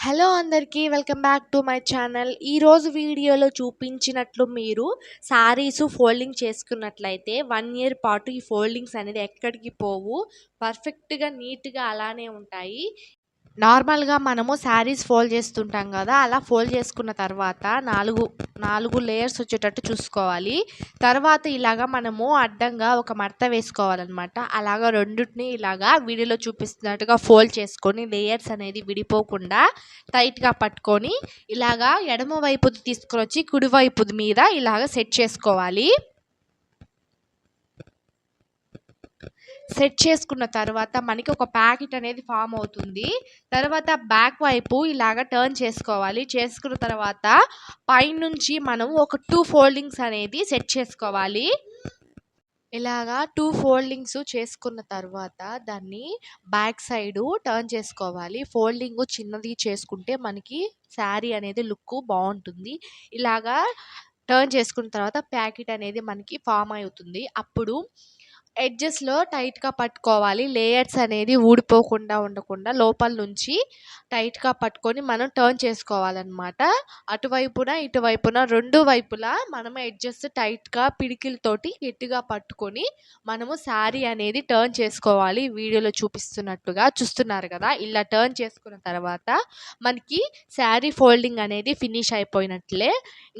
Hello అందరికీ welcome back to my channel. ఈరోజు వీడియోలో చూపించినట్లు మీరు శారీస్ ఫోల్డింగ్ చేసుకున్నట్లయితే 1 ఇయర్ పాటు ఈ ఫోల్డింగ్స్ అనేది ఎక్కడికి పోవు. పర్ఫెక్ట్‌గా, నీట్‌గా అలానే ఉంటాయి. నార్మల్‌గా మనము శారీస్ ఫోల్డ్ చేస్తుంటాం కదా! అలా ఫోల్డ్ చేసుకున్న తర్వాత 4 లేయర్స్ వచ్చేటట్టు చూసుకోవాలి. తర్వాత ఇలాగా మనము అడ్డంగా ఒక మడత వేసుకోవాలనమాట. అలాగా రెండిటిని ఇలాగా వీడియోలో చూపిస్తున్నట్టుగా ఫోల్డ్ చేసుకొని లేయర్స్ అనేది విడిపోకుండా టైట్‌గా పట్టుకొని ఇలాగా ఎడమ వైపుది తీసుకొనొచ్చి కుడి వైపుది మీద ఇలాగ సెట్ చేసుకోవాలి. సెట్ చేసుకున్న తర్వాత మనకి ఒక ప్యాకెట్ అనేది ఫామ్ అవుతుంది. తర్వాత బ్యాక్ వైపు ఇలాగ టర్న్ చేసుకోవాలి. చేసుకున్న తర్వాత పైనుంచి మనం ఒక 2 ఫోల్డింగ్స్ అనేది సెట్ చేసుకోవాలి. ఇలాగా 2 ఫోల్డింగ్స్ చేసుకున్న తర్వాత దాన్ని బ్యాక్ సైడు టర్న్ చేసుకోవాలి. ఫోల్డింగు చిన్నది చేసుకుంటే మనకి శారీ అనేది లుక్కు బావుంటుంది. ఇలాగా టర్న్ చేసుకున్న తర్వాత ప్యాకెట్ అనేది మనకి ఫామ్ అవుతుంది. అప్పుడు ఎడ్జెస్‌లో టైట్‌గా పట్టుకోవాలి. లేయర్స్ అనేది ఊడిపోకుండా ఉండకుండా లోపల నుంచి టైట్‌గా పట్టుకొని మనం టర్న్ చేసుకోవాలనమాట. అటువైపున, ఇటువైపున 2 వైపులా మనము ఎడ్జెస్ టైట్‌గా పిడికిలితోటి గట్టిగా పట్టుకొని మనము శారీ అనేది టర్న్ చేసుకోవాలి. వీడియోలో చూపిస్తున్నట్టుగా చూస్తున్నారు కదా! ఇలా టర్న్ చేసుకున్న తర్వాత మనకి శారీ ఫోల్డింగ్ అనేది ఫినిష్ అయిపోయినట్లే.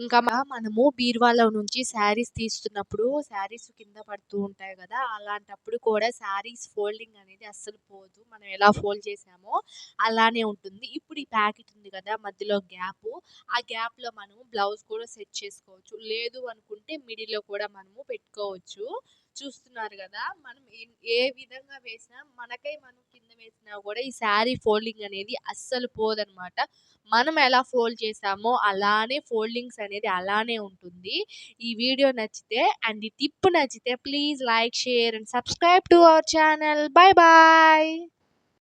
ఇంకా మనము బీరువాలో నుంచి శారీస్ తీస్తున్నప్పుడు శారీస్ కింద పడుతూ ఉంటాయి కదా! అలాంటప్పుడు కూడా శారీస్ ఫోల్డింగ్ అనేది అస్సలు పోదు. మనం ఎలా ఫోల్డ్ చేసామో అలానే ఉంటుంది. ఇప్పుడు ఈ ప్యాకెట్ ఉంది కదా! మధ్యలో గ్యాపు. ఆ గ్యాప్‌లో మనము బ్లౌజ్ కూడా సెట్ చేసుకోవచ్చు. లేదు అనుకుంటే మిడిల్‌లో కూడా మనము పెట్టుకోవచ్చు. చూస్తున్నారు కదా! మనం ఏ విధంగా వేసినా మనం కింద వేసినా కూడా ఈ శారీ ఫోల్డింగ్ అనేది అస్సలు పోదనమాట. మనం ఎలా ఫోల్డ్ చేసామో అలానే ఫోల్డింగ్స్ అనేది అలానే ఉంటుంది. ఈ వీడియో నచ్చితే అండ్ ఈ టిప్ నచ్చితే please like, share and subscribe to our channel. Bye bye.